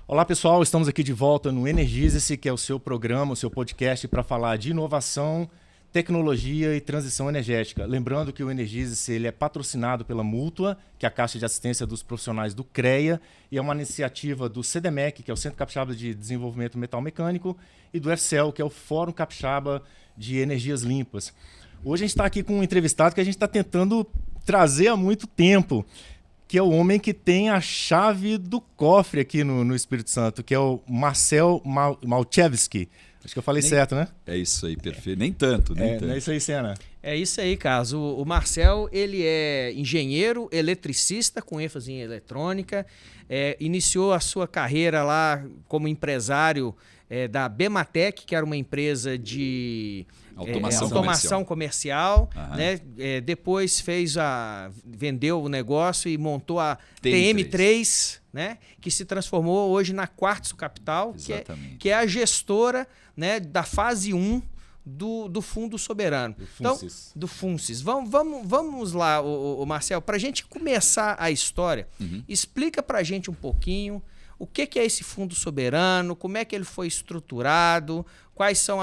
Olá pessoal, estamos aqui de volta no Energize-se, que é o seu programa, o seu podcast para falar de inovação, tecnologia e transição energética. Lembrando que o Energize-se ele é patrocinado pela Mútua, que é a Caixa de Assistência dos Profissionais do CREA, e é uma iniciativa do CDMEC, que é o Centro Capixaba de Desenvolvimento Metal Mecânico, e do FCEL, que é o Fórum Capixaba de Energias Limpas. Hoje a gente está aqui com um entrevistado que a gente está tentando trazer há muito tempo, que é o homem que tem a chave do cofre aqui no Espírito Santo, que é o Marcel Malchevski. Acho que eu falei certo, né? É isso aí, perfeito. Nem tanto. Não é isso aí, Senna? É isso aí, Carlos. O Marcel, ele é engenheiro eletricista com ênfase em eletrônica, iniciou a sua carreira lá como empresário da Bematec, que era uma empresa de automação comercial, né? Depois vendeu o negócio e montou a TM3, né? Que se transformou hoje na Quartzo Capital, que é a gestora, né, da fase 1 do Fundo Soberano. Do FUNCES. Vamos lá, o Marcel, para a gente começar a história, explica para a gente um pouquinho o que é esse Fundo Soberano, como é que ele foi estruturado, quais são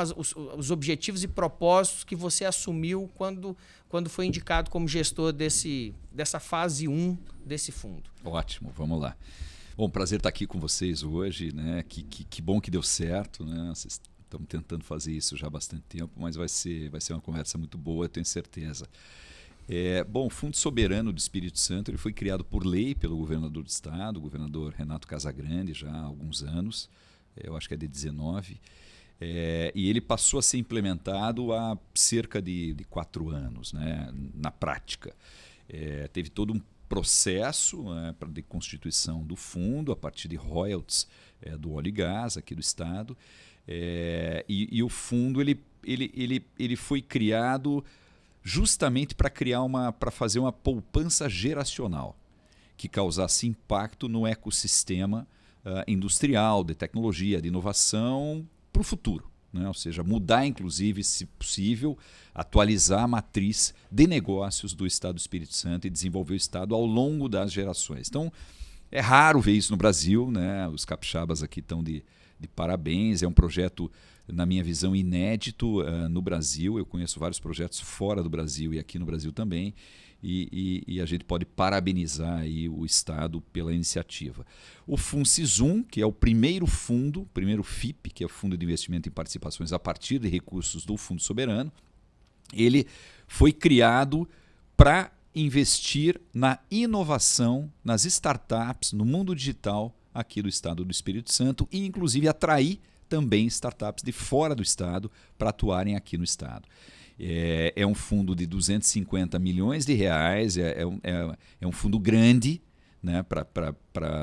os objetivos e propósitos que você assumiu quando foi indicado como gestor dessa fase 1 desse fundo. Ótimo, vamos lá. Bom, prazer estar aqui com vocês hoje, né? Que bom que deu certo, né? Vocês estão tentando fazer isso já há bastante tempo, mas vai ser uma conversa muito boa, eu tenho certeza. Bom, o Fundo Soberano do Espírito Santo ele foi criado por lei pelo governador do estado, o governador Renato Casagrande, já há alguns anos, eu acho que é de 19, e ele passou a ser implementado há cerca de 4 anos, né, na prática. Teve todo um processo de constituição do fundo a partir de royalties do óleo e gás aqui do estado, e o fundo ele foi criado justamente para fazer uma poupança geracional que causasse impacto no ecossistema industrial, de tecnologia, de inovação para o futuro, né? Ou seja, mudar inclusive, se possível, atualizar a matriz de negócios do Estado do Espírito Santo e desenvolver o Estado ao longo das gerações. Então, é raro ver isso no Brasil, né? Os capixabas aqui estão de parabéns, é um projeto, na minha visão, inédito no Brasil. Eu conheço vários projetos fora do Brasil e aqui no Brasil também, e a gente pode parabenizar aí o Estado pela iniciativa. O FUNCES 1, que é o primeiro fundo, primeiro FIP, que é o Fundo de Investimento em Participações a partir de recursos do Fundo Soberano, ele foi criado para investir na inovação, nas startups, no mundo digital aqui do Estado do Espírito Santo e, inclusive, atrair também startups de fora do Estado para atuarem aqui no Estado. É um fundo de 250 milhões de reais, é um fundo grande, né,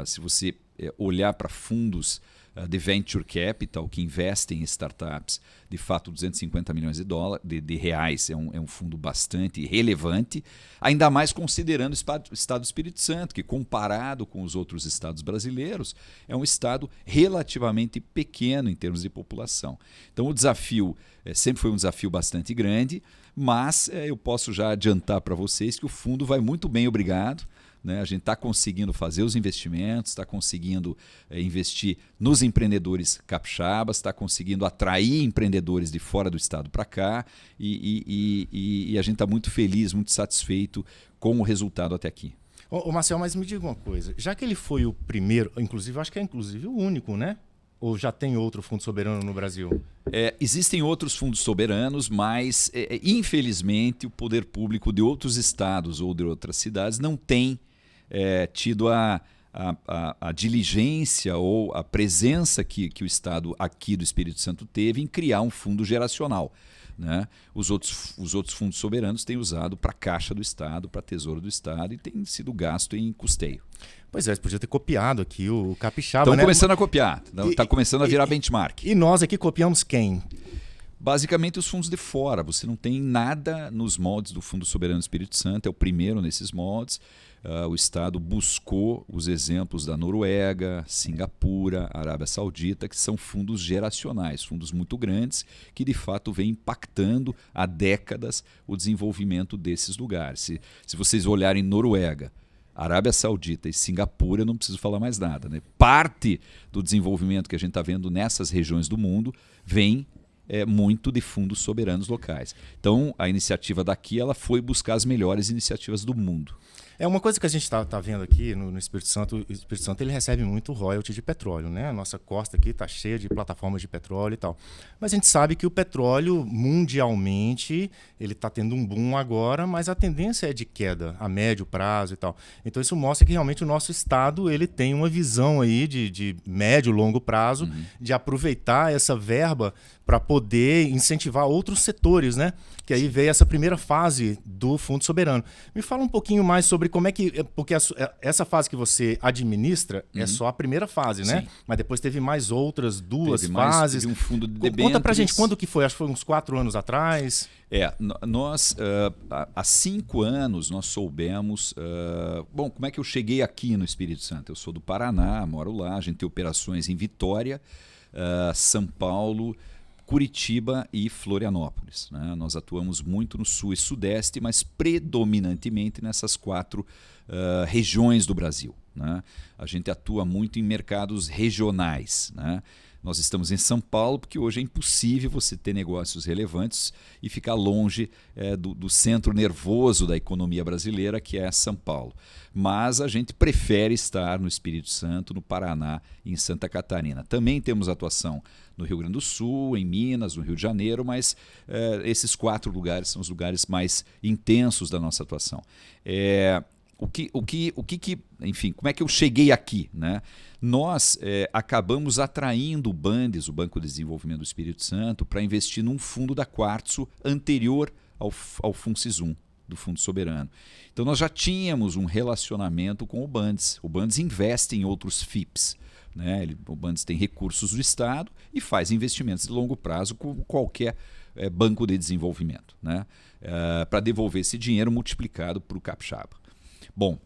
se você olhar para fundos de venture capital que investem em startups, de fato 250 milhões de reais é um fundo bastante relevante, ainda mais considerando o Estado do Espírito Santo, que comparado com os outros estados brasileiros, é um estado relativamente pequeno em termos de população. Então o desafio sempre foi um desafio bastante grande, mas eu posso já adiantar para vocês que o fundo vai muito bem, obrigado. Né? A gente está conseguindo fazer os investimentos, está conseguindo investir nos empreendedores capixabas, está conseguindo atrair empreendedores de fora do estado para cá e a gente está muito feliz, muito satisfeito com o resultado até aqui. Ô Marcel, mas me diga uma coisa, já que ele foi o primeiro, inclusive, eu acho que é inclusive o único, né? Ou já tem outro fundo soberano no Brasil? Existem outros fundos soberanos, mas infelizmente o poder público de outros estados ou de outras cidades não tem tido a diligência ou a presença que o Estado aqui do Espírito Santo teve em criar um fundo geracional, né? Os outros fundos soberanos têm usado para a Caixa do Estado, para Tesouro do Estado e tem sido gasto em custeio. Pois é, você podia ter copiado aqui o capixaba, Estão né? começando a copiar, está começando a virar benchmark. E nós aqui copiamos quem? Basicamente os fundos de fora, você não tem nada nos moldes do Fundo Soberano do Espírito Santo, é o primeiro nesses moldes. O Estado buscou os exemplos da Noruega, Singapura, Arábia Saudita, que são fundos geracionais, fundos muito grandes, que de fato vêm impactando há décadas o desenvolvimento desses lugares. Se vocês olharem Noruega, Arábia Saudita e Singapura, eu não preciso falar mais nada, né? Parte do desenvolvimento que a gente está vendo nessas regiões do mundo vem muito de fundos soberanos locais. Então, a iniciativa daqui ela foi buscar as melhores iniciativas do mundo. É uma coisa que a gente está vendo aqui no Espírito Santo. O Espírito Santo ele recebe muito royalty de petróleo, né? A nossa costa aqui está cheia de plataformas de petróleo e tal. Mas a gente sabe que o petróleo mundialmente ele está tendo um boom agora, mas a tendência é de queda a médio prazo e tal. Então isso mostra que realmente o nosso estado ele tem uma visão aí de médio longo prazo de aproveitar essa verba para poder incentivar outros setores, né? Que aí veio essa primeira fase do Fundo Soberano. Me fala um pouquinho mais sobre como é que... Porque essa fase que você administra é só a primeira fase, né? Sim. Mas depois teve mais outras duas fases. Teve um fundo de debêntures. Conta pra gente quando que foi, acho que foi uns 4 anos atrás. Nós, há 5 anos, nós soubemos... bom, como é que eu cheguei aqui no Espírito Santo? Eu sou do Paraná, moro lá, a gente tem operações em Vitória, São Paulo, Curitiba e Florianópolis, né? Nós atuamos muito no sul e sudeste, mas predominantemente nessas 4 regiões do Brasil, né? A gente atua muito em mercados regionais, né? Nós estamos em São Paulo porque hoje é impossível você ter negócios relevantes e ficar longe do centro nervoso da economia brasileira, que é São Paulo. Mas a gente prefere estar no Espírito Santo, no Paraná e em Santa Catarina. Também temos atuação no Rio Grande do Sul, em Minas, no Rio de Janeiro, mas esses 4 lugares são os lugares mais intensos da nossa atuação. Enfim, como é que eu cheguei aqui, né? Nós acabamos atraindo o Bandes, o Banco de Desenvolvimento do Espírito Santo, para investir num fundo da Quartzo anterior ao FUNCIS1, do Fundo Soberano. Então nós já tínhamos um relacionamento com o Bandes. O Bandes investe em outros FIPs, né? O Bandes tem recursos do Estado e faz investimentos de longo prazo com qualquer banco de desenvolvimento, né? Para devolver esse dinheiro multiplicado para o capixaba. Bom,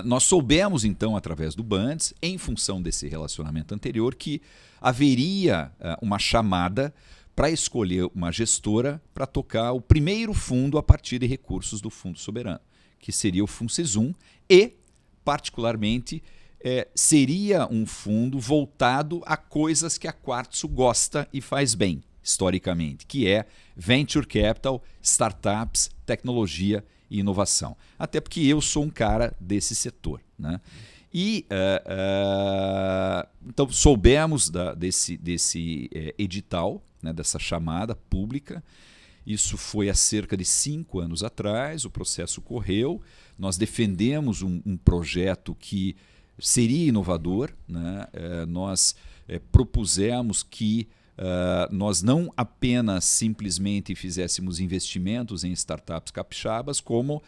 nós soubemos então através do Bandes, em função desse relacionamento anterior, que haveria uma chamada para escolher uma gestora para tocar o primeiro fundo a partir de recursos do Fundo Soberano, que seria o FUNCIS1 e, particularmente, seria um fundo voltado a coisas que a Quartzo gosta e faz bem, historicamente, que é Venture Capital, Startups, Tecnologia e Inovação. Até porque eu sou um cara desse setor, né? E então soubemos desse edital, né, dessa chamada pública. Isso foi há cerca de 5 anos atrás, o processo correu, nós defendemos um projeto que seria inovador, né? Nós propusemos que nós não apenas simplesmente fizéssemos investimentos em startups capixabas, como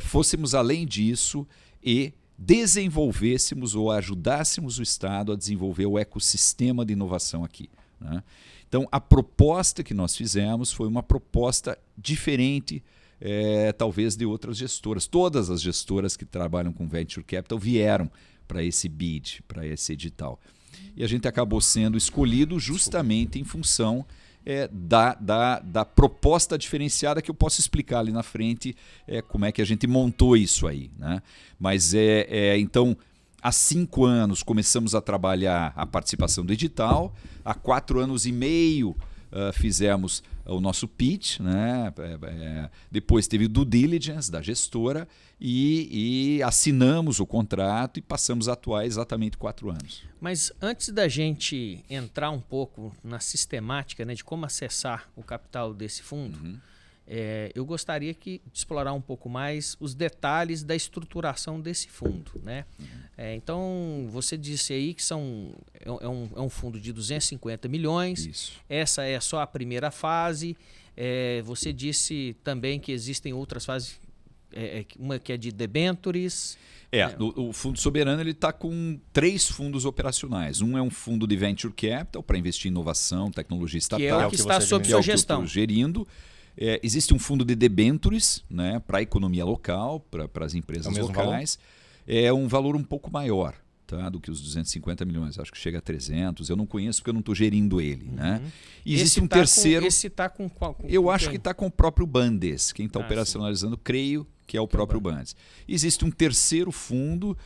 fôssemos além disso e desenvolvêssemos ou ajudássemos o Estado a desenvolver o ecossistema de inovação aqui, né? Então, a proposta que nós fizemos foi uma proposta diferente, talvez, de outras gestoras. Todas as gestoras que trabalham com Venture Capital vieram para esse bid, para esse edital. E a gente acabou sendo escolhido justamente em função da proposta diferenciada, que eu posso explicar ali na frente como é que a gente montou isso aí, né? Mas então, há 5 anos começamos a trabalhar a participação do edital, há 4 anos e meio fizemos o nosso pitch, né? Depois teve o due diligence da gestora e assinamos o contrato e passamos a atuar exatamente 4 anos. Mas antes da gente entrar um pouco na sistemática, né, de como acessar o capital desse fundo, eu gostaria de explorar um pouco mais os detalhes da estruturação desse fundo, né? Então, você disse aí que é um fundo de 250 milhões. Isso. Essa é só a primeira fase. Você disse também que existem outras fases, uma que é de debêntures. O Fundo Soberano está com 3 fundos operacionais. Um é um fundo de Venture Capital para investir em inovação, tecnologia e startup. Que é o que está sob sua gestão. Que eu estou gerindo. Existe um fundo de debêntures, né, para a economia local, para as empresas locais. É um valor um pouco maior, tá, do que os 250 milhões. Acho que chega a 300. Eu não conheço porque eu não estou gerindo ele, né? E existe um terceiro. Esse está com qual? Eu acho que está com o próprio Bandes. Quem está operacionalizando, creio que é o próprio Bandes. Existe um terceiro fundo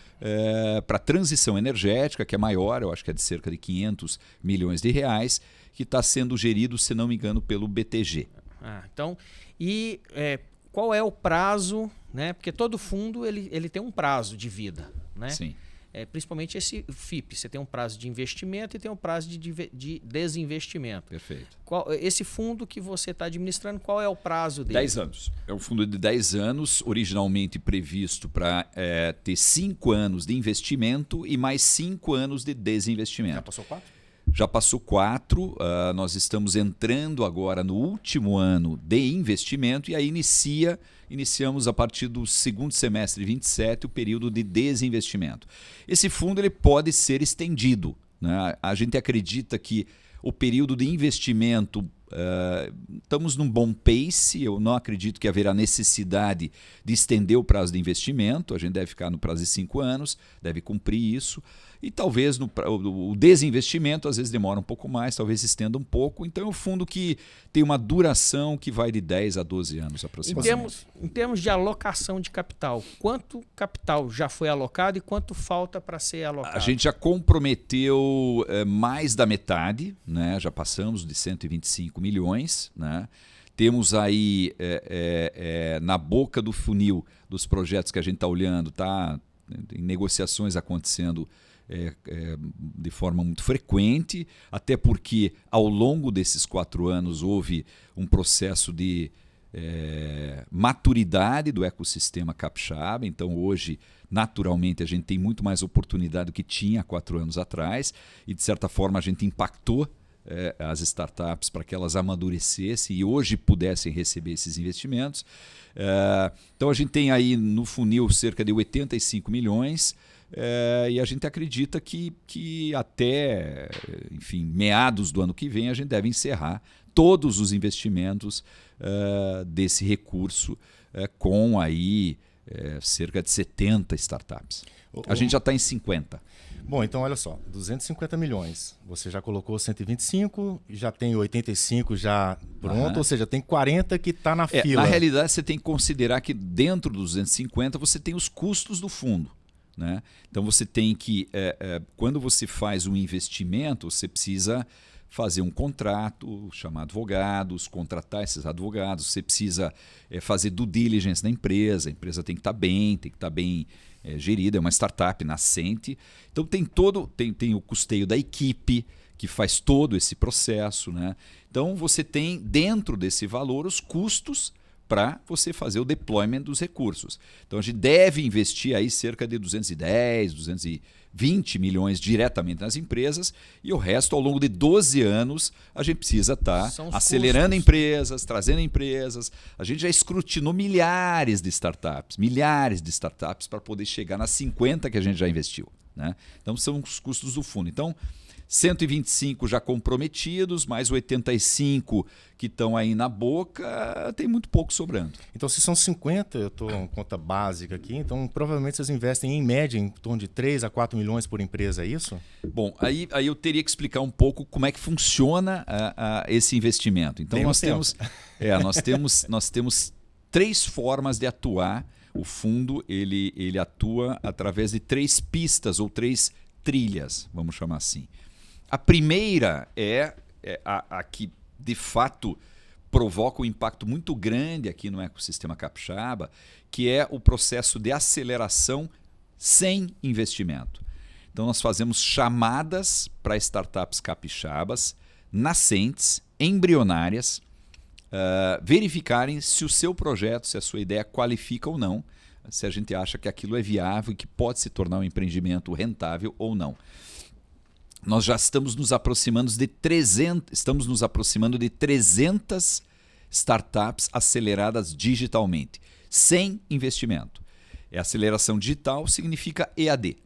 para transição energética, que é maior, eu acho que é de cerca de 500 milhões de reais, que está sendo gerido, se não me engano, pelo BTG. Então, qual é o prazo, né? Porque todo fundo ele tem um prazo de vida, né? Sim. Principalmente esse FIP, você tem um prazo de investimento e tem um prazo de desinvestimento. Perfeito. Esse fundo que você está administrando, qual é o prazo dele? 10 anos. É um fundo de 10 anos, originalmente previsto para ter 5 anos de investimento e mais 5 anos de desinvestimento. Já passou 4? Já passou 4, nós estamos entrando agora no último ano de investimento e aí iniciamos a partir do segundo semestre de 27 o período de desinvestimento. Esse fundo ele pode ser estendido, né? A gente acredita que o período de investimento, estamos num bom pace, eu não acredito que haverá necessidade de estender o prazo de investimento, a gente deve ficar no prazo de 5 anos, deve cumprir isso. E talvez o desinvestimento às vezes demora um pouco mais, talvez estenda um pouco. Então é um fundo que tem uma duração que vai de 10 a 12 anos aproximadamente. Em termos de alocação de capital, quanto capital já foi alocado e quanto falta para ser alocado? A gente já comprometeu mais da metade, né? Já passamos de 125 milhões. Né? Temos aí na boca do funil dos projetos que a gente está olhando, tá em negociações acontecendo de forma muito frequente, até porque ao longo desses 4 anos houve um processo de maturidade do ecossistema capixaba. Então hoje, naturalmente, a gente tem muito mais oportunidade do que tinha há 4 anos atrás e, de certa forma, a gente impactou as startups para que elas amadurecessem e hoje pudessem receber esses investimentos. Então a gente tem aí no funil cerca de 85 milhões e a gente acredita que até meados do ano que vem a gente deve encerrar todos os investimentos desse recurso com aí cerca de 70 startups. A gente já está em 50. Bom, então olha só, 250 milhões, você já colocou 125, já tem 85 já pronto, ou seja, tem 40 que está na fila. Na realidade, você tem que considerar que dentro dos 250 você tem os custos do fundo. Né? Então você tem que, quando você faz um investimento, você precisa fazer um contrato, chamar advogados, contratar esses advogados, você precisa fazer due diligence na empresa, a empresa tem que estar bem gerida, é uma startup nascente. Então tem o custeio da equipe que faz todo esse processo. Né? Então você tem dentro desse valor os custos para você fazer o deployment dos recursos. Então a gente deve investir aí cerca de 210, 220 milhões diretamente nas empresas e o resto ao longo de 12 anos a gente precisa estar acelerando empresas, trazendo empresas. A gente já escrutinou milhares de startups para poder chegar nas 50 que a gente já investiu. Né? Então são os custos do fundo. Então 125 já comprometidos, mais 85 que estão aí na boca, tem muito pouco sobrando. Então, se são 50, eu estou com conta básica aqui, então provavelmente vocês investem em média em torno de 3 a 4 milhões por empresa, é isso? Bom, aí eu teria que explicar um pouco como é que funciona esse investimento. Então, nós temos 3 formas de atuar. O fundo ele atua através de 3 pistas ou 3 trilhas, vamos chamar assim. A primeira é a que, de fato, provoca um impacto muito grande aqui no ecossistema capixaba, que é o processo de aceleração sem investimento. Então, nós fazemos chamadas para startups capixabas, nascentes, embrionárias, verificarem se o seu projeto, se a sua ideia qualifica ou não, se a gente acha que aquilo é viável e que pode se tornar um empreendimento rentável ou não. Nós já estamos nos aproximando de 300 startups aceleradas digitalmente, sem investimento. Aceleração digital significa EAD.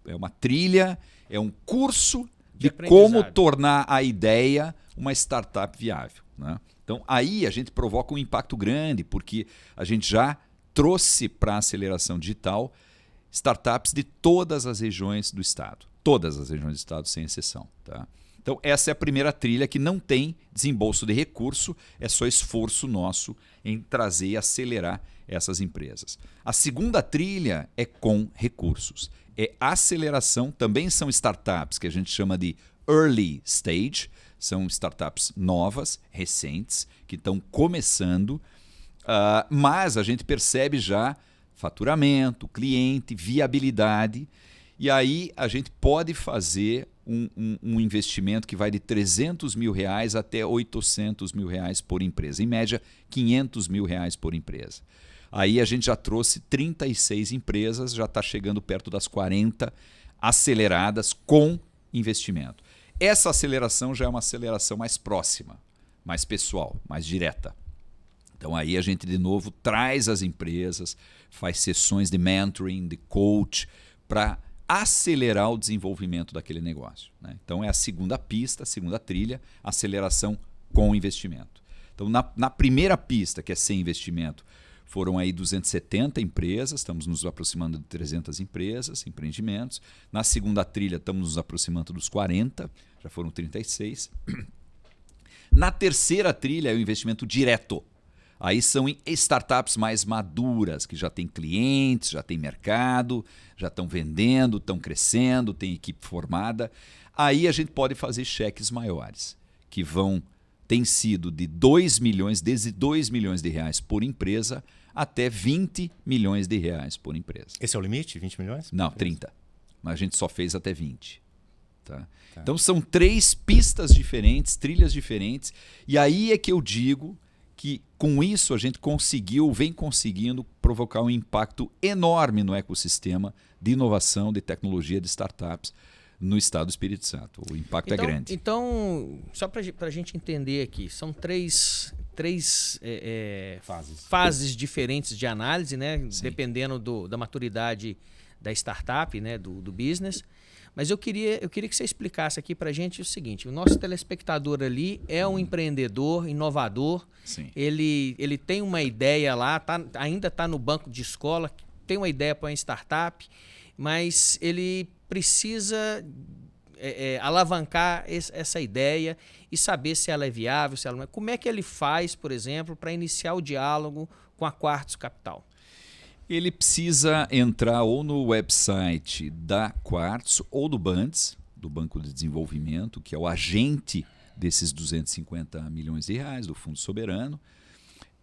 É uma trilha, é um curso de como tornar a ideia uma startup viável. Né? Então, aí a gente provoca um impacto grande, porque a gente já trouxe para a aceleração digital startups de todas as regiões do estado. Todas as regiões do estado, sem exceção. Tá? Então, essa é a primeira trilha que não tem desembolso de recurso, é só esforço nosso em trazer e acelerar essas empresas. A segunda trilha é com recursos. É aceleração, também são startups que a gente chama de early stage, são startups novas, recentes, que estão começando, mas a gente percebe já faturamento, cliente, viabilidade, e aí a gente pode fazer um investimento que vai de R$300 mil até R$800 mil por empresa, em média R$500 mil por empresa. Aí a gente já trouxe 36 empresas, já está chegando perto das 40 aceleradas com investimento. Essa aceleração já é uma aceleração mais próxima, mais pessoal, mais direta. Então aí a gente de novo traz as empresas, faz sessões de mentoring, de coach, para acelerar o desenvolvimento daquele negócio, né? Então é a segunda pista, a segunda trilha, aceleração com investimento. Então na primeira pista, que é sem investimento, foram aí 270 empresas, estamos nos aproximando de 300 empresas, empreendimentos. Na segunda trilha estamos nos aproximando dos 40, já foram 36. Na terceira trilha é o investimento direto. Aí são startups mais maduras, que já têm clientes, já têm mercado, já estão vendendo, estão crescendo, tem equipe formada. Aí a gente pode fazer cheques maiores, que têm sido de 2 milhões, desde 2 milhões de reais por empresa até 20 milhões de reais por empresa. Esse é o limite? 20 milhões? Não, 30. Mas a gente só fez até 20. Tá? Então são 3 pistas diferentes, trilhas diferentes, e aí é que eu digo que com isso a gente vem conseguindo provocar um impacto enorme no ecossistema de inovação, de tecnologia, de startups no estado do Espírito Santo. O impacto é grande. Então, só para a gente entender aqui, são três fases diferentes de análise, né? Dependendo da maturidade da startup, né? do business. Mas eu queria que você explicasse aqui para a gente o seguinte: o nosso telespectador ali é um empreendedor, inovador. Sim. Ele tem uma ideia lá, ainda está no banco de escola, tem uma ideia para uma startup, mas ele precisa alavancar essa ideia e saber se ela é viável, se ela não é. Como é que ele faz, por exemplo, para iniciar o diálogo com a Quartzo Capital? Ele precisa entrar ou no website da Quartzo ou do Bandes, do Banco de Desenvolvimento, que é o agente desses 250 milhões de reais do Fundo Soberano.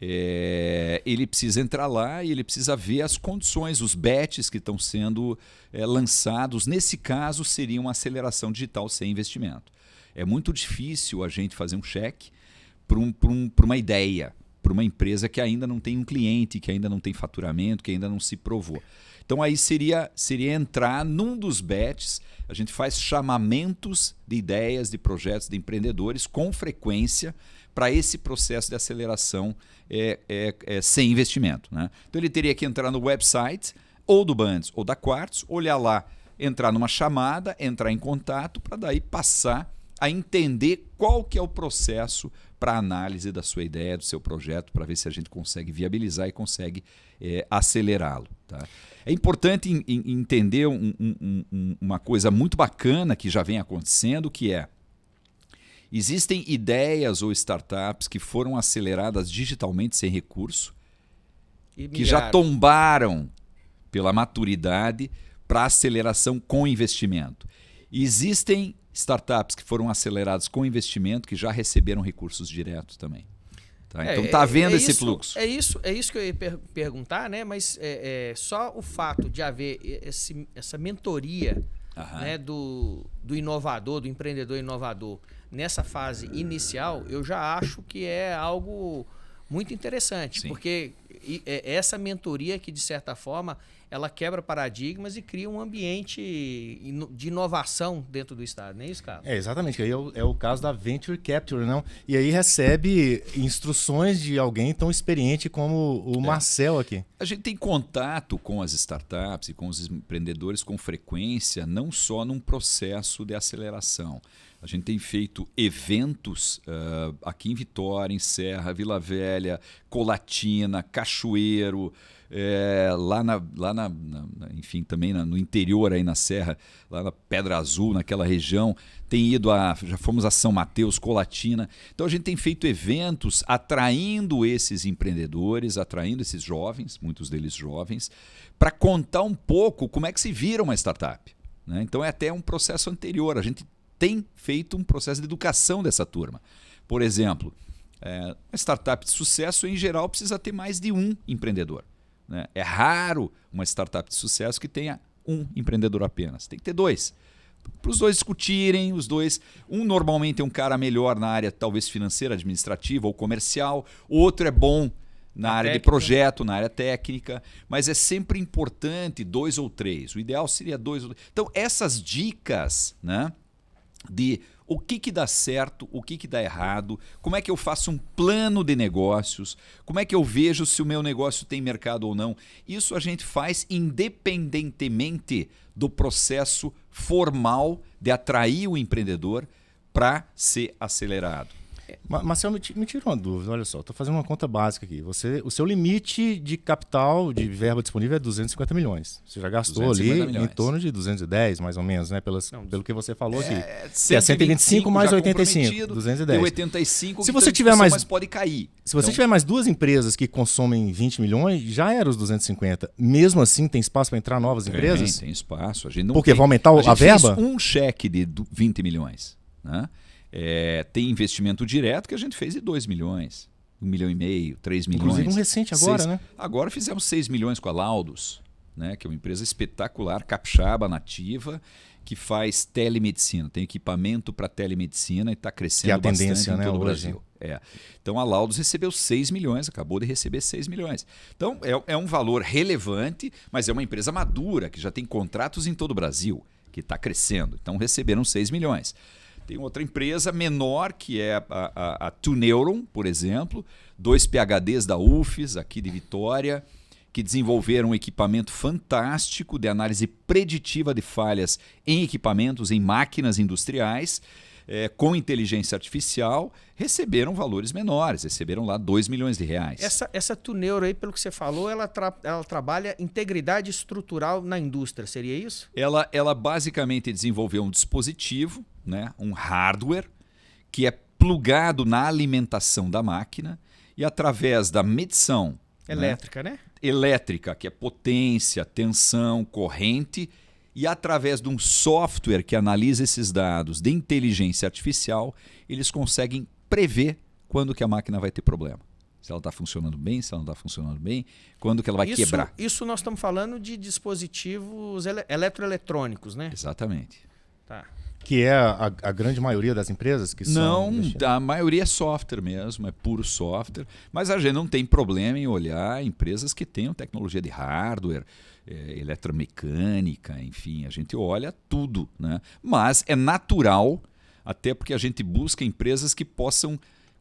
Ele precisa entrar lá e ele precisa ver as condições, os bets que estão sendo lançados. Nesse caso, seria uma aceleração digital sem investimento. É muito difícil a gente fazer um cheque para uma ideia, para uma empresa que ainda não tem um cliente, que ainda não tem faturamento, que ainda não se provou. Então aí seria entrar num dos bets. A gente faz chamamentos de ideias, de projetos, de empreendedores com frequência para esse processo de aceleração sem investimento, né? Então ele teria que entrar no website ou do Bandes ou da Quartzo, olhar lá, entrar numa chamada, entrar em contato para daí passar a entender qual que é o processo para análise da sua ideia, do seu projeto, para ver se a gente consegue viabilizar e consegue acelerá-lo. Tá? É importante entender uma coisa muito bacana que já vem acontecendo, que existem ideias ou startups que foram aceleradas digitalmente sem recurso, que já tombaram pela maturidade para aceleração com investimento. Existem startups que foram aceleradas com investimento que já receberam recursos diretos também. Tá? Então está havendo esse fluxo. É isso que eu ia perguntar, né? Mas só o fato de haver essa mentoria, né, do inovador, do empreendedor inovador, nessa fase inicial, eu já acho que é algo muito interessante. Sim. Porque essa mentoria que, de certa forma, ela quebra paradigmas e cria um ambiente de inovação dentro do Estado, não é isso, Carlos? Exatamente. Aí é o caso da Venture Capital, não? E aí recebe instruções de alguém tão experiente como o Marcel aqui. A gente tem contato com as startups e com os empreendedores com frequência, não só num processo de aceleração. A gente tem feito eventos aqui em Vitória, em Serra, Vila Velha, Colatina, Cachoeiro, enfim, também no interior, aí na Serra, lá na Pedra Azul, naquela região. Já fomos a São Mateus, Colatina. Então a gente tem feito eventos atraindo esses empreendedores, atraindo esses jovens, muitos deles jovens, para contar um pouco como é que se vira uma startup, né? Então é até um processo anterior. A gente tem feito um processo de educação dessa turma. Por exemplo, uma startup de sucesso, em geral, precisa ter mais de um empreendedor, né? É raro uma startup de sucesso que tenha um empreendedor apenas. Tem que ter dois. Para os dois discutirem, um normalmente é um cara melhor na área talvez financeira, administrativa ou comercial, o outro é bom na área de projeto, na área técnica, mas é sempre importante 2 ou 3. O ideal seria 2 ou 3. Então, essas dicas, né, de o que dá certo, o que dá errado, como é que eu faço um plano de negócios, como é que eu vejo se o meu negócio tem mercado ou não. Isso a gente faz independentemente do processo formal de atrair o empreendedor para ser acelerado. Marcel, me tira uma dúvida. Olha só, estou fazendo uma conta básica aqui. O seu limite de capital, de verba disponível é 250 milhões. Você já gastou ali em torno de 210, mais ou menos, né? Pelo que você falou aqui. 125 mais 85, 210. 85 se você tiver mais, mas pode cair. Se você tiver mais 2 empresas que consomem 20 milhões, já era os 250. Mesmo assim, tem espaço para entrar novas empresas? Tem espaço. A gente não Porque vai aumentar a verba? Fez um cheque de 20 milhões, né? Tem investimento direto que a gente fez de 2 milhões, 1,5 milhão, 3 milhões. Inclusive um recente agora, né? Agora fizemos 6 milhões com a Laudos, né? Que é uma empresa espetacular, capixaba, nativa, que faz telemedicina, tem equipamento para telemedicina e está crescendo bastante tendência, em todo o Brasil. Então a Laudos recebeu 6 milhões, acabou de receber 6 milhões. Então é um valor relevante, mas é uma empresa madura, que já tem contratos em todo o Brasil, que está crescendo. Então receberam 6 milhões. Tem outra empresa menor, que é a TuNeuron, por exemplo, 2 PhDs da UFES, aqui de Vitória, que desenvolveram um equipamento fantástico de análise preditiva de falhas em equipamentos, em máquinas industriais, com inteligência artificial, receberam valores menores, receberam lá 2 milhões de reais. Essa TuNeuron aí, pelo que você falou, ela trabalha integridade estrutural na indústria, seria isso? Ela basicamente desenvolveu um dispositivo, né, um hardware, que é plugado na alimentação da máquina e através da medição elétrica, né? Elétrica, que é potência, tensão, corrente, e através de um software que analisa esses dados de inteligência artificial, eles conseguem prever quando que a máquina vai ter problema. Se ela está funcionando bem, se ela não está funcionando bem, quando que ela vai quebrar. Isso nós estamos falando de dispositivos eletroeletrônicos, né? Exatamente. Tá. Que é a grande maioria das empresas que são... Não, a maioria é software mesmo, é puro software. Mas a gente não tem problema em olhar empresas que tenham tecnologia de hardware, eletromecânica, enfim, a gente olha tudo, né? Mas é natural, até porque a gente busca empresas que possam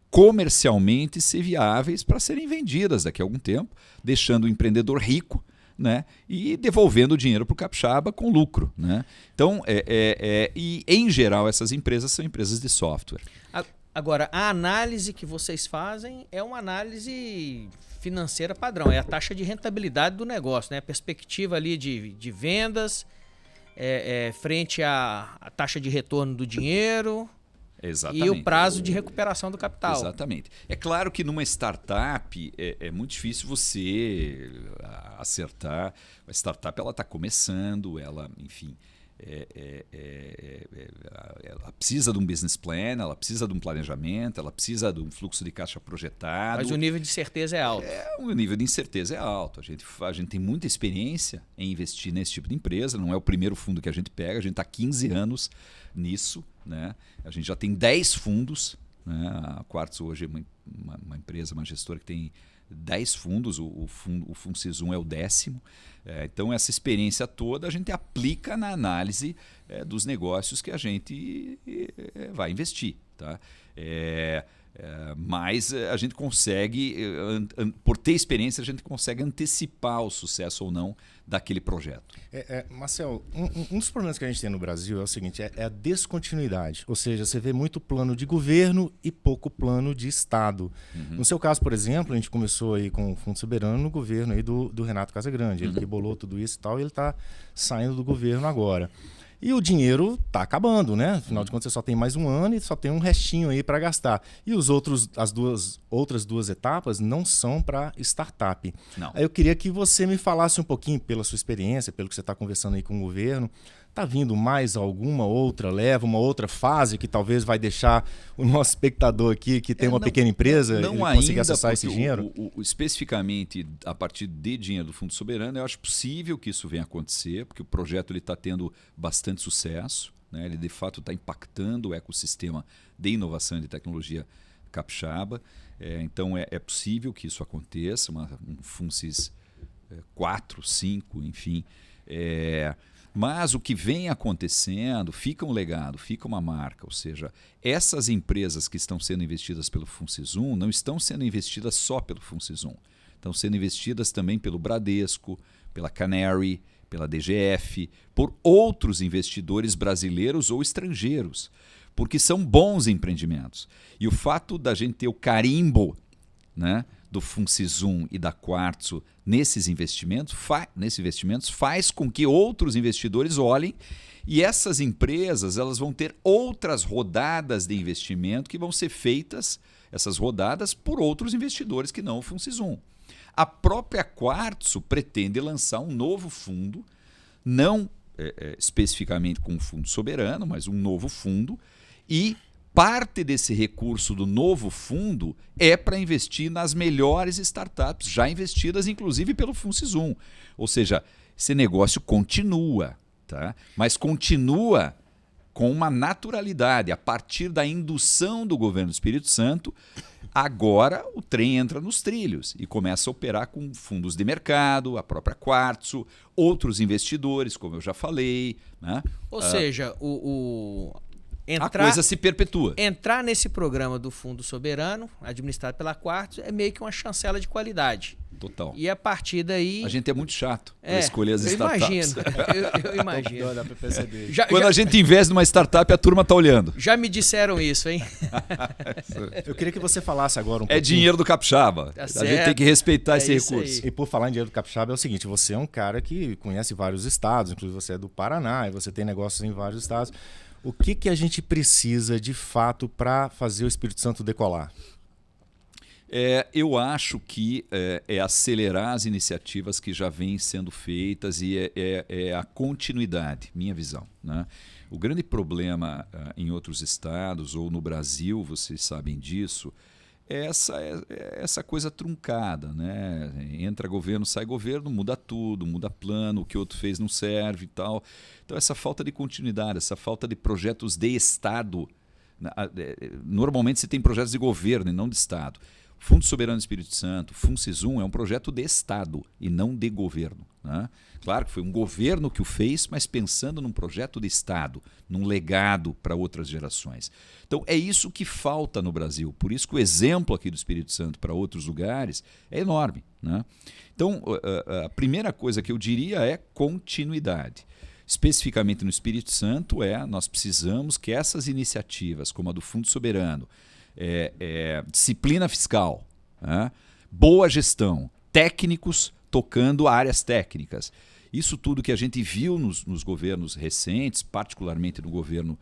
comercialmente ser viáveis para serem vendidas daqui a algum tempo, deixando o empreendedor rico, né? E devolvendo o dinheiro para o capixaba com lucro, né? Então, e em geral essas empresas são empresas de software. Agora, a análise que vocês fazem é uma análise financeira padrão, é a taxa de rentabilidade do negócio, né? A perspectiva ali de vendas, frente à taxa de retorno do dinheiro. Exatamente. E o prazo de recuperação do capital. Exatamente. É claro que numa startup é muito difícil você acertar. A startup ela está começando, ela, enfim, ela precisa de um business plan, ela precisa de um planejamento, ela precisa de um fluxo de caixa projetado. Mas o nível de certeza é alto. O nível de incerteza é alto. A gente tem muita experiência em investir nesse tipo de empresa, não é o primeiro fundo que a gente pega, a gente está há 15 anos nisso, né? A gente já tem 10 fundos, né? A Quartz hoje é uma empresa, uma gestora que tem 10 fundos, o Funcis 1 é o 10º. Então, essa experiência toda a gente aplica na análise dos negócios que a gente vai investir. Tá? Mas a gente consegue, por ter experiência, a gente consegue antecipar o sucesso ou não daquele projeto. Marcel, um dos problemas que a gente tem no Brasil é o seguinte, é a descontinuidade. Ou seja, você vê muito plano de governo e pouco plano de Estado. No seu caso, por exemplo, a gente começou aí com o Fundo Soberano no governo aí do Renato Casagrande. Ele que bolou tudo isso e tal, e ele está saindo do governo agora. E o dinheiro está acabando, né? Afinal de contas, você só tem mais um ano e só tem um restinho aí para gastar. E as outras duas etapas não são para startup. Não. Aí eu queria que você me falasse um pouquinho, pela sua experiência, pelo que você está conversando aí com o governo, está vindo mais alguma outra leva, uma outra fase que talvez vai deixar o nosso espectador aqui, que tem uma pequena empresa, não ele ainda, conseguir acessar esse dinheiro? Especificamente, a partir de dinheiro do Fundo Soberano, eu acho possível que isso venha a acontecer, porque o projeto está tendo bastante sucesso, né? Ele, de fato, está impactando o ecossistema de inovação e de tecnologia capixaba. Então, é possível que isso aconteça, um FUNCIS 4, 5, enfim. Mas o que vem acontecendo fica um legado, fica uma marca. Ou seja, essas empresas que estão sendo investidas pelo FUNCIS 1 não estão sendo investidas só pelo FUNCIS 1. Estão sendo investidas também pelo Bradesco, pela Canary, pela DGF, por outros investidores brasileiros ou estrangeiros, porque são bons empreendimentos. E o fato da gente ter o carimbo, né, do FUNCIS 1 e da Quartzo nesses investimentos faz com que outros investidores olhem, e essas empresas elas vão ter outras rodadas de investimento que vão ser feitas, essas rodadas, por outros investidores que não o FUNCIS 1. A própria Quartzo pretende lançar um novo fundo, não especificamente com o Fundo Soberano, mas um novo fundo, e parte desse recurso do novo fundo é para investir nas melhores startups, já investidas inclusive pelo FUNCIS 1. Ou seja, esse negócio continua, tá? Mas continua com uma naturalidade. A partir da indução do governo do Espírito Santo, agora o trem entra nos trilhos e começa a operar com fundos de mercado, a própria Quartzo, outros investidores, como eu já falei, né? Ou seja, a coisa se perpetua. Entrar nesse programa do Fundo Soberano, administrado pela Quartzo, é meio que uma chancela de qualidade. Total. E a partir daí... A gente é muito chato para escolher as startups. Eu imagino. Dá para perceber. Quando a gente investe numa startup, a turma está olhando. Já me disseram isso, hein? Eu queria que você falasse agora um pouquinho. É dinheiro do capixaba. Tá a certo. gente tem que respeitar esse isso recurso. aí. E por falar em dinheiro do capixaba, é o seguinte, você é um cara que conhece vários estados, inclusive você é do Paraná, e você tem negócios em vários estados. O que a gente precisa, de fato, para fazer o Espírito Santo decolar? Eu acho que é acelerar as iniciativas que já vêm sendo feitas e é a continuidade, minha visão, né? O grande problema em outros estados ou no Brasil, vocês sabem disso, é essa coisa truncada, né? Entra governo, sai governo, muda tudo, muda plano, o que outro fez não serve e tal. Então essa falta de continuidade, essa falta de projetos de Estado. Normalmente você tem projetos de governo e não de Estado. O Fundo Soberano do Espírito Santo, o FUNCIS 1, é um projeto de Estado e não de governo, né? Claro que foi um governo que o fez, mas pensando num projeto de Estado, num legado para outras gerações. Então é isso que falta no Brasil. Por isso que o exemplo aqui do Espírito Santo para outros lugares é enorme, né? Então a primeira coisa que eu diria é continuidade. Especificamente no Espírito Santo, nós precisamos que essas iniciativas, como a do Fundo Soberano, disciplina fiscal, né? Boa gestão, técnicos tocando áreas técnicas. Isso tudo que a gente viu nos governos recentes, particularmente no governo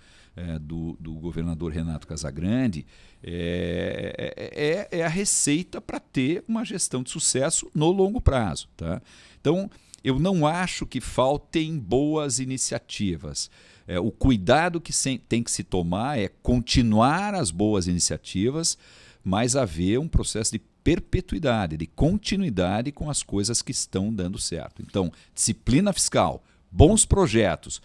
do governador Renato Casagrande, é a receita para ter uma gestão de sucesso no longo prazo, tá? Então, eu não acho que faltem boas iniciativas. O cuidado que tem que se tomar é continuar as boas iniciativas, mas haver um processo de perpetuidade, de continuidade com as coisas que estão dando certo. Então, disciplina fiscal, bons projetos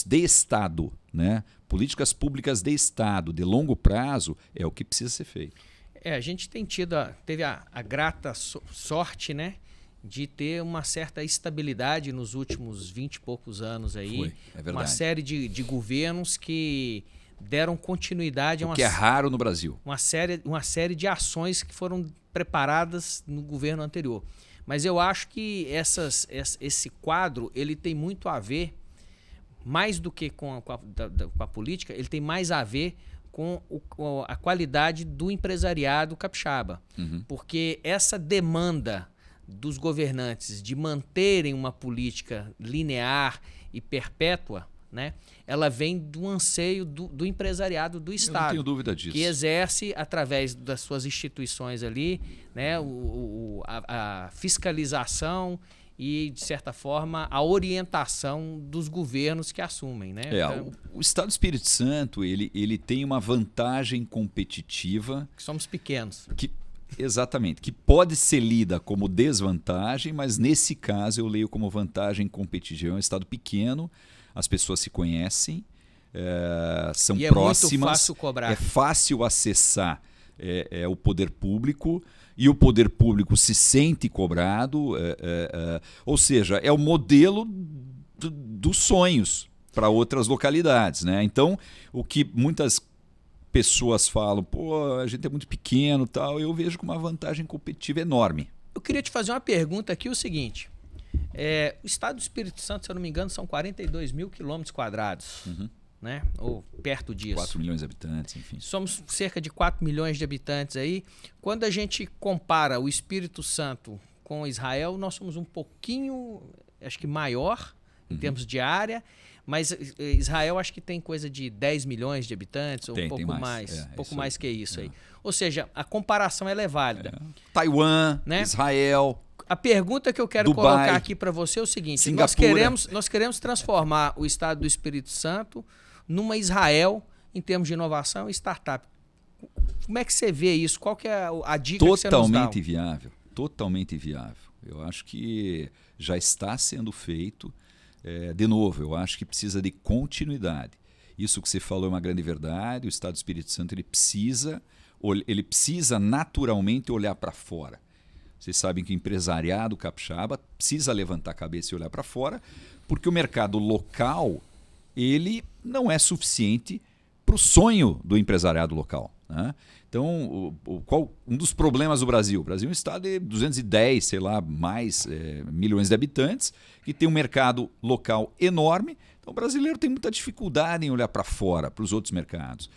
de Estado, né? Políticas públicas de Estado, de longo prazo, é o que precisa ser feito. A gente teve a grata sorte, né, de ter uma certa estabilidade nos últimos 20 e poucos anos aí. É verdade. Uma série de governos que deram continuidade a o que é raro no Brasil. uma série de ações que foram preparadas no governo anterior. Mas eu acho que esse quadro ele tem muito a ver, mais do que com a política, ele tem mais a ver com a qualidade do empresariado capixaba. Porque essa demanda dos governantes de manterem uma política linear e perpétua, né, ela vem do anseio do empresariado do Estado. Eu não tenho dúvida disso. Que exerce, através das suas instituições ali, né, a fiscalização e, de certa forma, a orientação dos governos que assumem. Né? O Estado do Espírito Santo ele tem uma vantagem competitiva. Que somos pequenos. Exatamente, que pode ser lida como desvantagem, mas nesse caso eu leio como vantagem competitiva. É um estado pequeno, as pessoas se conhecem, são próximas. É muito fácil cobrar. É fácil acessar o poder público e o poder público se sente cobrado. Ou seja, é o modelo dos sonhos para outras localidades. Né? Então, o que muitas pessoas falam, pô, a gente é muito pequeno, tal, eu vejo com uma vantagem competitiva enorme. Eu queria te fazer uma pergunta aqui, o seguinte, o estado do Espírito Santo, se eu não me engano, são 42 mil quilômetros quadrados, né? Ou perto disso. 4 milhões de habitantes, enfim. Somos cerca de 4 milhões de habitantes aí. Quando a gente compara o Espírito Santo com Israel, nós somos um pouquinho, acho que maior em termos de área. Mas Israel acho que tem coisa de 10 milhões de habitantes, ou um pouco mais que isso aí. Ou seja, a comparação ela é válida. Taiwan, né? Israel. A pergunta que eu quero Dubai, colocar aqui para você é o seguinte: nós queremos transformar o estado do Espírito Santo numa Israel em termos de inovação e startup. Como é que você vê isso? Qual que é a dica que você nos dá? Totalmente viável. Totalmente viável. Eu acho que já está sendo feito. De novo, eu acho que precisa de continuidade. Isso que você falou é uma grande verdade. O Estado do Espírito Santo ele precisa naturalmente olhar para fora. Vocês sabem que o empresariado capixaba precisa levantar a cabeça e olhar para fora, porque o mercado local ele não é suficiente para o sonho do empresariado local. Né? Então, um dos problemas do Brasil? O Brasil é um estado de 210, sei lá, mais milhões de habitantes, que tem um mercado local enorme. Então, o brasileiro tem muita dificuldade em olhar para fora, para os outros mercados.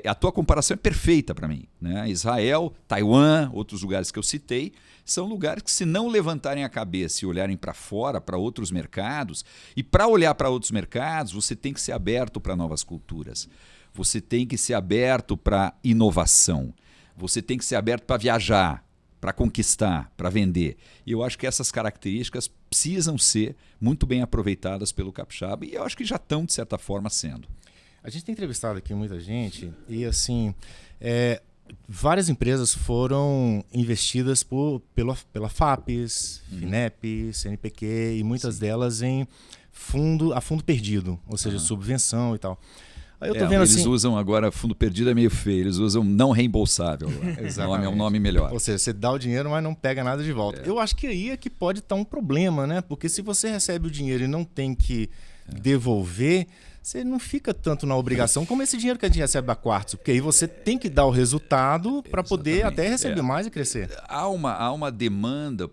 A tua comparação é perfeita para mim. Né? Israel, Taiwan, outros lugares que eu citei, são lugares que, se não levantarem a cabeça e olharem para fora, para outros mercados, e para olhar para outros mercados, você tem que ser aberto para novas culturas. Você tem que ser aberto para inovação. Você tem que ser aberto para viajar, para conquistar, para vender. E eu acho que essas características precisam ser muito bem aproveitadas pelo capixaba e eu acho que já estão, de certa forma, sendo. A gente tem entrevistado aqui muita gente e, assim, várias empresas foram investidas pela FAPES, FINEP, CNPq e muitas delas em a fundo perdido, ou seja, subvenção e tal. Aí eu tô vendo eles usam agora, fundo perdido é meio feio, eles usam não reembolsável. É um nome melhor. Ou seja, você dá o dinheiro, mas não pega nada de volta. Eu acho que aí é que pode estar um problema, né? Porque se você recebe o dinheiro e não tem que devolver, você não fica tanto na obrigação como esse dinheiro que a gente recebe da Quartzo, porque aí você tem que dar o resultado para poder até receber mais e crescer. Há uma demanda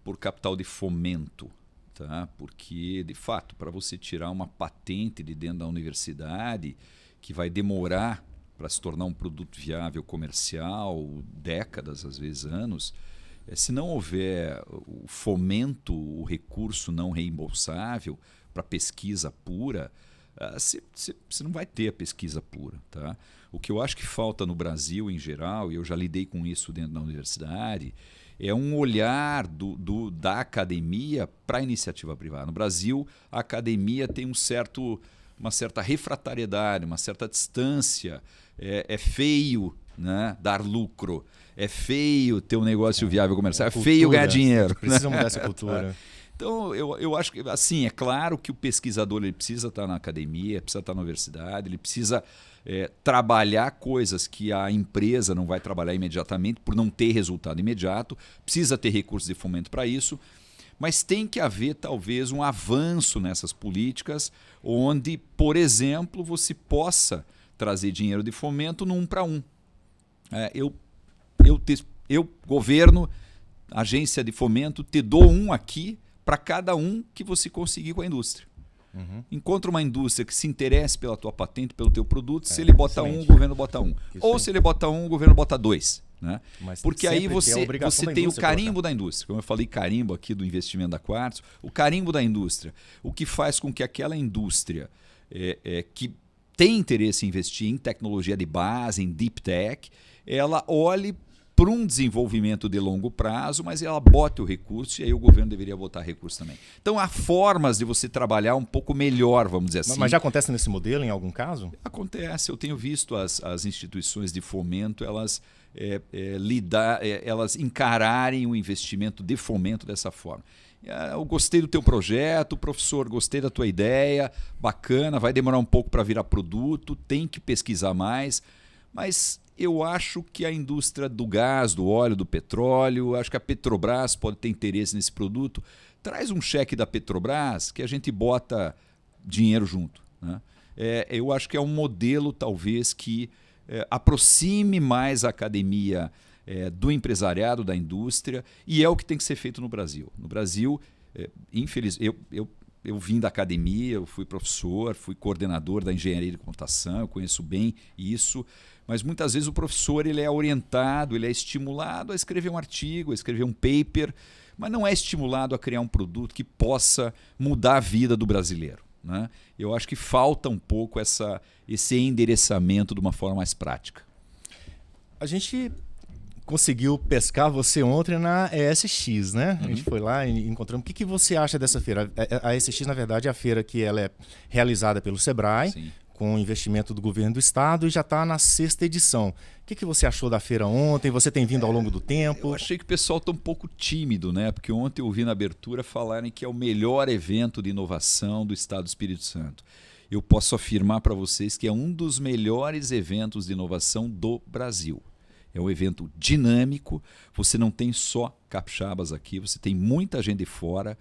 por capital de fomento. Tá? Porque, de fato, para você tirar uma patente de dentro da universidade, que vai demorar para se tornar um produto viável comercial, décadas, às vezes anos, se não houver o fomento, o recurso não reembolsável para pesquisa pura, você não vai ter a pesquisa pura. Tá? O que eu acho que falta no Brasil em geral, e eu já lidei com isso dentro da universidade, é um olhar da academia para a iniciativa privada. No Brasil, a academia tem uma certa refratariedade, uma certa distância. É feio, né, dar lucro, é feio ter um negócio viável comercial, é feio ganhar dinheiro. Precisa mudar essa cultura. Então, eu acho que, assim, é claro que o pesquisador ele precisa estar na academia, precisa estar na universidade, ele precisa trabalhar coisas que a empresa não vai trabalhar imediatamente por não ter resultado imediato, precisa ter recursos de fomento para isso, Mas tem que haver, talvez, um avanço nessas políticas, onde, por exemplo, você possa trazer dinheiro de fomento no 1 para 1. Eu, governo, agência de fomento, te dou um aqui para cada um que você conseguir com a indústria. Encontra uma indústria que se interesse pela tua patente, pelo teu produto, se ele bota um, o governo bota um. Ou se ele bota um, o governo bota 2. Né? Porque aí você tem o carimbo da indústria. Como eu falei, carimbo aqui do investimento da Quartzo, o carimbo da indústria. O que faz com que aquela indústria que tem interesse em investir em tecnologia de base, em deep tech, ela olhe para um desenvolvimento de longo prazo, mas ela bota o recurso e aí o governo deveria botar recurso também. Então há formas de você trabalhar um pouco melhor, vamos dizer assim. Mas já acontece nesse modelo em algum caso? Acontece. Eu tenho visto as instituições de fomento, elas elas encararem o investimento de fomento dessa forma. Eu gostei do teu projeto, professor, gostei da tua ideia, bacana, vai demorar um pouco para virar produto, tem que pesquisar mais, mas eu acho que a indústria do gás, do óleo, do petróleo, acho que a Petrobras pode ter interesse nesse produto. Traz um cheque da Petrobras que a gente bota dinheiro junto. Né? Eu acho que é um modelo, talvez, que aproxime mais a academia do empresariado, da indústria, e é o que tem que ser feito no Brasil. No Brasil, infelizmente, eu vim da academia, eu fui professor, fui coordenador da engenharia de computação, eu conheço bem isso, mas muitas vezes o professor ele é orientado, ele é estimulado a escrever um artigo, a escrever um paper, mas não é estimulado a criar um produto que possa mudar a vida do brasileiro. Né? Eu acho que falta um pouco esse endereçamento de uma forma mais prática. A gente conseguiu pescar você ontem na ESX, né? A gente foi lá e encontramos. O que você acha dessa feira? A ESX, na verdade, é a feira que ela é realizada pelo Sebrae, Sim. com investimento do governo do estado, e já está na 6ª edição. O que você achou da feira ontem? Você tem vindo ao longo do tempo? Eu achei que o pessoal está um pouco tímido, né? Porque ontem eu ouvi na abertura falarem que é o melhor evento de inovação do estado do Espírito Santo. Eu posso afirmar para vocês que é um dos melhores eventos de inovação do Brasil. É um evento dinâmico, você não tem só capixabas aqui, você tem muita gente de fora.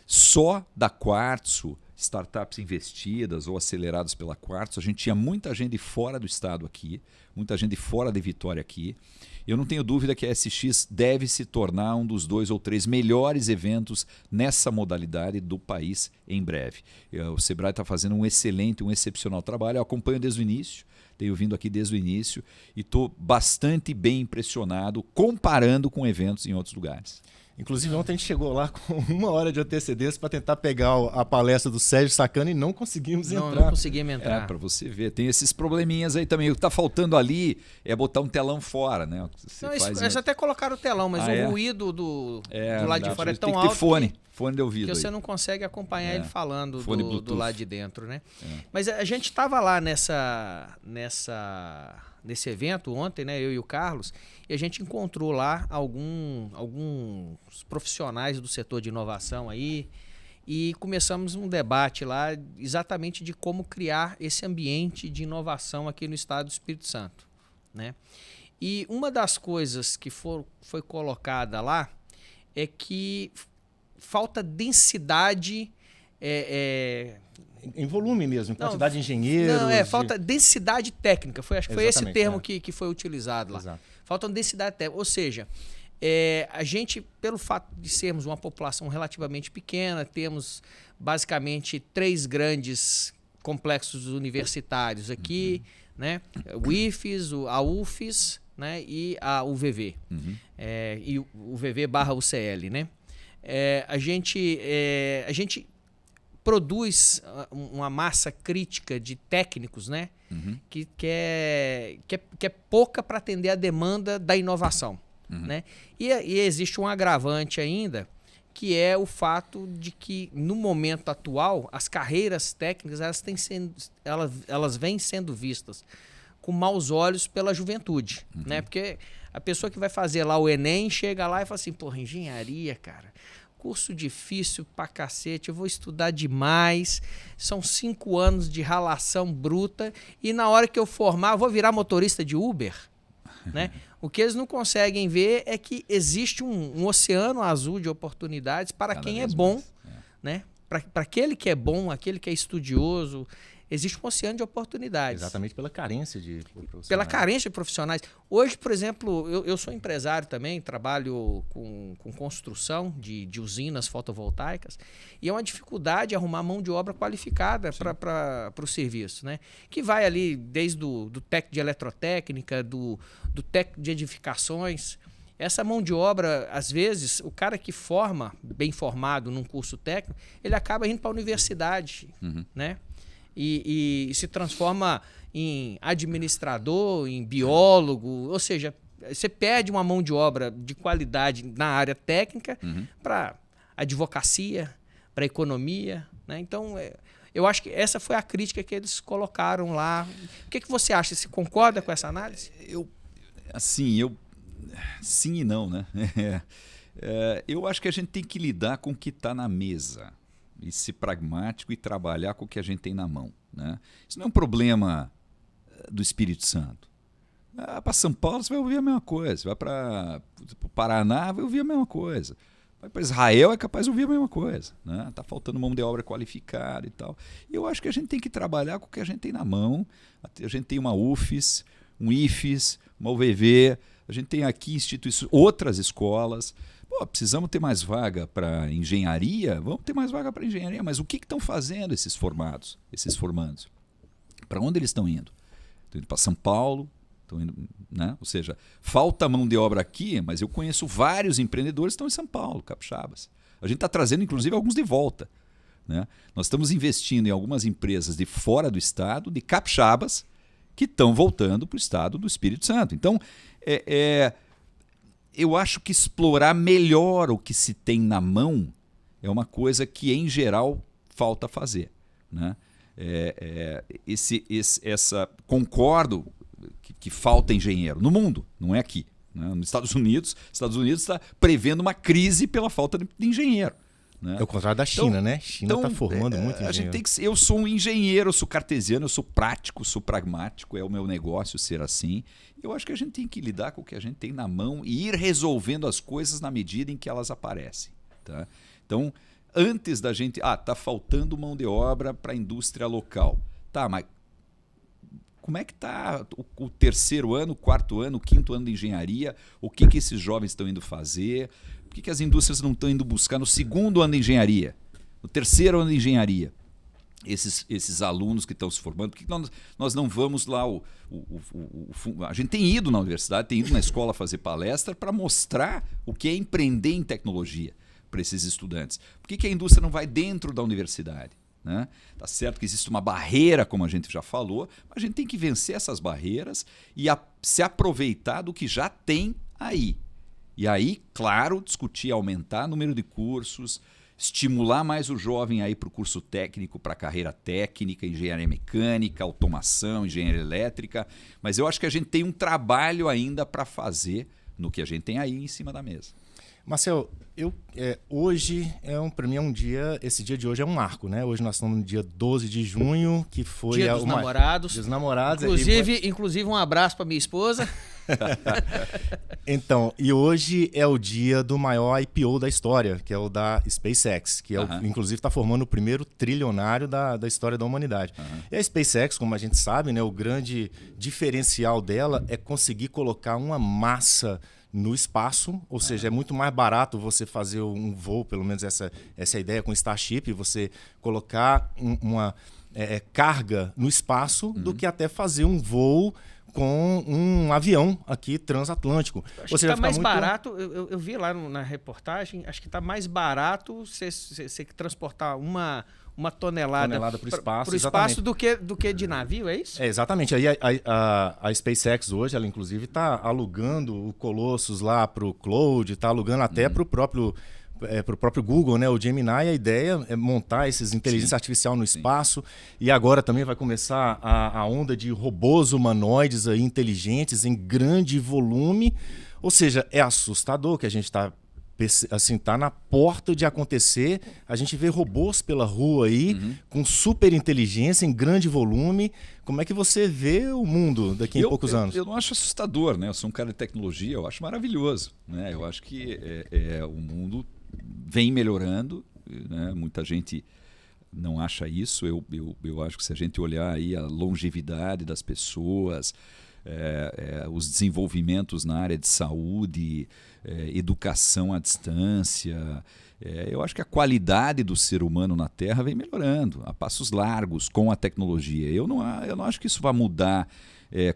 Só da Quartzo, startups investidas ou aceleradas pela Quartzo, a gente tinha muita gente de fora do estado aqui, muita gente de fora de Vitória aqui. Eu não tenho dúvida que a SX deve se tornar um dos 2 ou 3 melhores eventos nessa modalidade do país em breve. O Sebrae está fazendo um excepcional trabalho, eu acompanho desde o início. Tenho vindo aqui desde o início e estou bastante bem impressionado comparando com eventos em outros lugares. Inclusive, ontem a gente chegou lá com 1 hora de antecedência para tentar pegar a palestra do Sérgio Sacani e não conseguimos entrar. Não conseguimos entrar. Para você ver, tem esses probleminhas aí também. O que está faltando ali é botar um telão fora, né? Eles até colocaram o telão, mas o ruído do lado de fora é tão alto. Tem que ter fone de ouvido. Que você não consegue acompanhar ele falando do lado de dentro, né? Mas a gente estava lá nesse evento ontem, né, eu e o Carlos, e a gente encontrou lá alguns profissionais do setor de inovação aí e começamos um debate lá exatamente de como criar esse ambiente de inovação aqui no estado do Espírito Santo, né? E uma das coisas que foi colocada lá é que falta densidade em volume mesmo, em quantidade de engenheiros. Não, falta densidade técnica. Acho que foi esse termo que foi utilizado lá. Exato. Falta densidade técnica. Ou seja, a gente, pelo fato de sermos uma população relativamente pequena, temos basicamente 3 grandes complexos universitários aqui, né? O IFES, a UFES, né? E a UVV. E o UVV/UCL, né? A gente produz uma massa crítica de técnicos, né? Que é pouca para atender a demanda da inovação. Né? E existe um agravante ainda, que é o fato de que, no momento atual, as carreiras técnicas elas vêm sendo vistas com maus olhos pela juventude. Né? Porque a pessoa que vai fazer lá o Enem chega lá e fala assim, porra, engenharia, cara, curso difícil pra cacete, eu vou estudar demais, são 5 anos de ralação bruta e na hora que eu formar eu vou virar motorista de Uber. né? O que eles não conseguem ver é que existe um oceano azul de oportunidades para Cada quem é vez bom, mais. né? Para aquele que é bom, aquele que é estudioso, existe um oceano de oportunidades. Exatamente pela carência de profissionais. Pela carência de profissionais. Hoje, por exemplo, eu sou empresário também, trabalho com construção de usinas fotovoltaicas, e é uma dificuldade arrumar mão de obra qualificada para o serviço, né? Que vai ali desde do técnico de eletrotécnica, do técnico de edificações. Essa mão de obra, às vezes, o cara que forma, bem formado num curso técnico, ele acaba indo para a universidade, né? E se transforma em administrador, em biólogo, ou seja, você perde uma mão de obra de qualidade na área técnica para advocacia, para economia, né? Então, eu acho que essa foi a crítica que eles colocaram lá. O que você acha? Você concorda com essa análise? Sim e não, né? Eu acho que a gente tem que lidar com o que está na mesa e ser pragmático e trabalhar com o que a gente tem na mão, né? Isso não é um problema do Espírito Santo. Para São Paulo você vai ouvir a mesma coisa, vai para o Paraná vai ouvir a mesma coisa, vai para Israel é capaz de ouvir a mesma coisa, né? Tá faltando mão de obra qualificada e tal. E eu acho que a gente tem que trabalhar com o que a gente tem na mão. A gente tem uma UFES, um IFES, uma UVV, a gente tem aqui instituições, outras escolas. Pô, precisamos ter mais vaga para engenharia? Vamos ter mais vaga para engenharia, mas o que estão fazendo esses formados, esses formandos? Para onde eles estão indo? Estão indo para São Paulo, estão indo, né? Ou seja, falta mão de obra aqui, mas eu conheço vários empreendedores que estão em São Paulo, capixabas. A gente está trazendo, inclusive, alguns de volta, né? Nós estamos investindo em algumas empresas de fora do estado, de capixabas, que estão voltando para o estado do Espírito Santo. Então, eu acho que explorar melhor o que se tem na mão é uma coisa que, em geral, falta fazer, né? Concordo que falta engenheiro no mundo, não é aqui, né? Nos Estados Unidos está prevendo uma crise pela falta de engenheiro, né? É o contrário da China, né? China está formando muito engenheiro. A gente tem que, eu sou um engenheiro, eu sou cartesiano, eu sou prático, sou pragmático, é o meu negócio ser assim. Eu acho que a gente tem que lidar com o que a gente tem na mão e ir resolvendo as coisas na medida em que elas aparecem, tá? Então, antes da gente... tá faltando mão de obra para a indústria local. Tá, mas como é que está o terceiro ano, o quarto ano, o quinto ano de engenharia? O que esses jovens estão indo fazer? Por que as indústrias não estão indo buscar no segundo ano de engenharia? No terceiro ano de engenharia? Esses alunos que estão se formando, por que nós não vamos lá? A gente tem ido na universidade, tem ido na escola fazer palestra para mostrar o que é empreender em tecnologia para esses estudantes. Por que a indústria não vai dentro da universidade, né? Tá certo que existe uma barreira, como a gente já falou, mas a gente tem que vencer essas barreiras e se aproveitar do que já tem aí. E aí, claro, discutir, aumentar o número de cursos, estimular mais o jovem a ir para o curso técnico, para a carreira técnica, engenharia mecânica, automação, engenharia elétrica. Mas eu acho que a gente tem um trabalho ainda para fazer no que a gente tem aí em cima da mesa. Marcel, hoje para mim é um dia, esse dia de hoje é um marco, né? Hoje nós estamos no dia 12 de junho, que foi Dia dos Namorados. Dia dos Namorados. Inclusive um abraço para minha esposa. Então, e hoje é o dia do maior IPO da história, que é o da SpaceX, que inclusive está formando o primeiro trilionário da história da humanidade. E a SpaceX, como a gente sabe, né, o grande diferencial dela é conseguir colocar uma massa no espaço, ou seja, é muito mais barato você fazer um voo, pelo menos essa é a ideia com o Starship, você colocar uma carga no espaço do que até fazer um voo com um avião aqui transatlântico. Acho que está mais barato, eu vi lá na reportagem, acho que está mais barato você transportar uma tonelada para o espaço do que de navio, é isso? Exatamente. Aí a SpaceX hoje, ela inclusive está alugando o Colossus lá para o Cloud, está alugando até para o próprio Google, né? O Gemini, a ideia é montar esses inteligência artificial no espaço. E agora também vai começar a onda de robôs humanoides aí, inteligentes em grande volume. Ou seja, é assustador que a gente está assim, tá na porta de acontecer. A gente vê robôs pela rua aí, com super inteligência, em grande volume. Como é que você vê o mundo daqui a poucos anos? Eu não acho assustador, né? Eu sou um cara de tecnologia, eu acho maravilhoso, né? Eu acho que o mundo vem melhorando, né? Muita gente não acha isso. Eu acho que se a gente olhar aí a longevidade das pessoas, os desenvolvimentos na área de saúde, educação à distância, eu acho que a qualidade do ser humano na Terra vem melhorando a passos largos com a tecnologia. Eu não acho que isso vai mudar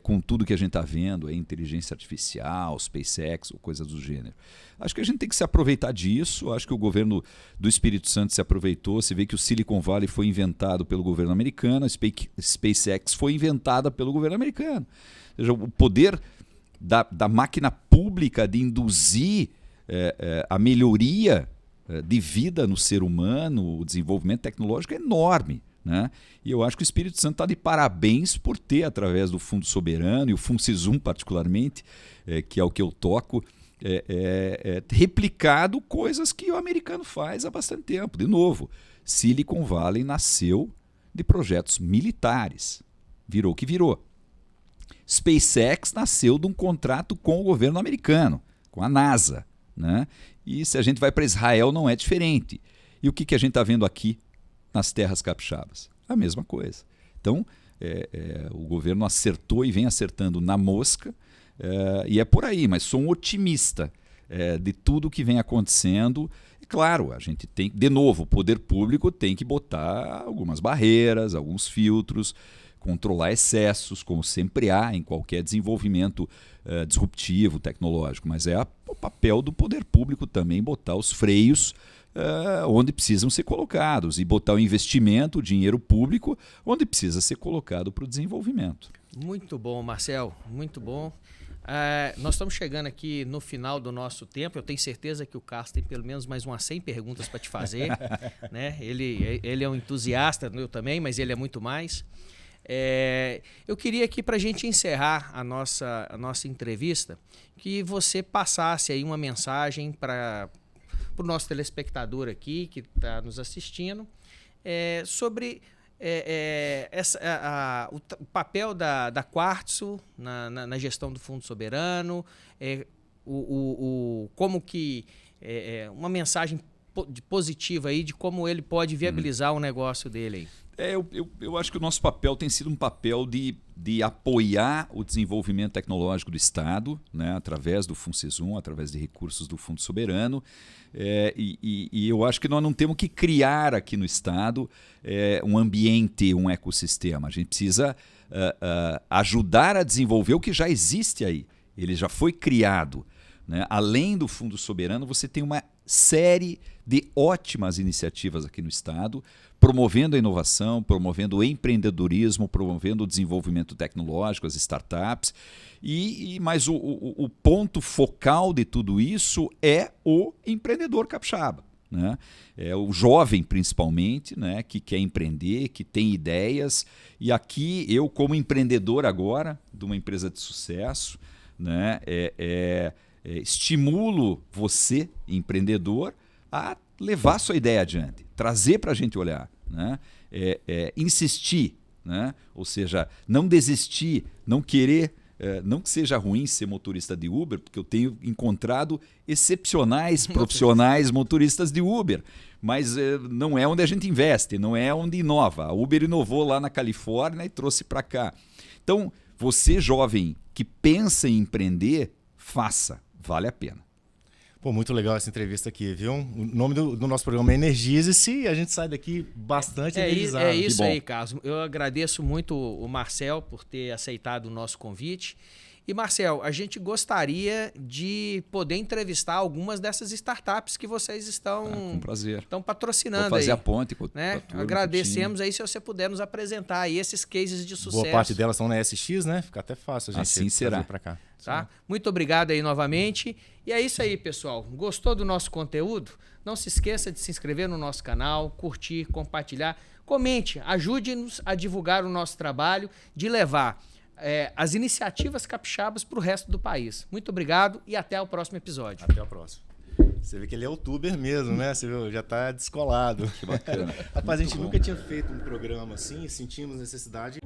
com tudo que a gente está vendo, inteligência artificial, SpaceX ou coisa do gênero. Acho que a gente tem que se aproveitar disso. Acho que o governo do Espírito Santo se aproveitou. Você vê que o Silicon Valley foi inventado pelo governo americano, a SpaceX foi inventada pelo governo americano. Ou seja, o poder da máquina pública de induzir a melhoria de vida no ser humano, o desenvolvimento tecnológico é enorme, né? E eu acho que o Espírito Santo está de parabéns por ter, através do Fundo Soberano, e o FunSisum particularmente, que é o que eu toco, replicado coisas que o americano faz há bastante tempo. De novo, Silicon Valley nasceu de projetos militares. Virou o que virou. SpaceX nasceu de um contrato com o governo americano, com a NASA, né? E se a gente vai para Israel, não é diferente. E o que a gente está vendo aqui nas terras capixabas? A mesma coisa. Então, o governo acertou e vem acertando na mosca, e é por aí, mas sou um otimista de tudo que vem acontecendo. E claro, a gente tem, de novo, o poder público tem que botar algumas barreiras, alguns filtros, controlar excessos, como sempre há em qualquer desenvolvimento disruptivo, tecnológico. Mas o papel do poder público também botar os freios onde precisam ser colocados e botar o investimento, o dinheiro público, onde precisa ser colocado para o desenvolvimento. Muito bom, Marcel, muito bom. Nós estamos chegando aqui no final do nosso tempo. Eu tenho certeza que o Carlos tem pelo menos mais umas 100 perguntas para te fazer. Né? Ele é um entusiasta, eu também, mas ele é muito mais. Eu queria aqui, para a gente encerrar a nossa entrevista, que você passasse aí uma mensagem para o nosso telespectador aqui, que está nos assistindo, sobre o papel da Quartzo na gestão do Fundo Soberano, como que uma mensagem positiva aí de como ele pode viabilizar o negócio dele aí. Eu acho que o nosso papel tem sido um papel de apoiar o desenvolvimento tecnológico do Estado, né, através do FunSisum, através de recursos do Fundo Soberano. E eu acho que nós não temos que criar aqui no Estado um ambiente, um ecossistema. A gente precisa ajudar a desenvolver o que já existe aí. Ele já foi criado, né? Além do Fundo Soberano, você tem uma série de ótimas iniciativas aqui no Estado, promovendo a inovação, promovendo o empreendedorismo, promovendo o desenvolvimento tecnológico, as startups. Mas o ponto focal de tudo isso é o empreendedor capixaba, né? É o jovem, principalmente, né, que quer empreender, que tem ideias. E aqui, eu, como empreendedor agora, de uma empresa de sucesso, né, estimulo você, empreendedor, a levar sua ideia adiante, trazer para a gente olhar, né? Insistir, né? Ou seja, não desistir, não querer, não que seja ruim ser motorista de Uber, porque eu tenho encontrado excepcionais profissionais motoristas de Uber, mas não é onde a gente investe, não é onde inova. A Uber inovou lá na Califórnia e trouxe para cá. Então, você jovem que pensa em empreender, faça, vale a pena. Pô, muito legal essa entrevista aqui, viu? O nome do nosso programa é Energize-se e a gente sai daqui bastante energizado. É isso aí, Carlos. Eu agradeço muito o Marcel por ter aceitado o nosso convite. E, Marcel, a gente gostaria de poder entrevistar algumas dessas startups que vocês estão patrocinando. Vou fazer aí, a ponte. Né? Agradecemos aí se você puder nos apresentar aí esses cases de sucesso. Boa parte delas estão na SX, né? Fica até fácil a gente assim será para cá. Tá? Muito obrigado aí novamente. E é isso aí, pessoal. Gostou do nosso conteúdo? Não se esqueça de se inscrever no nosso canal, curtir, compartilhar. Comente, ajude-nos a divulgar o nosso trabalho de levar as iniciativas capixabas para o resto do país. Muito obrigado e até o próximo episódio. Até o próximo. Você vê que ele é youtuber mesmo, né? Você viu? Já está descolado. Que bacana. Rapaz, a gente Muito nunca bom. tinha feito um programa assim, sentimos necessidade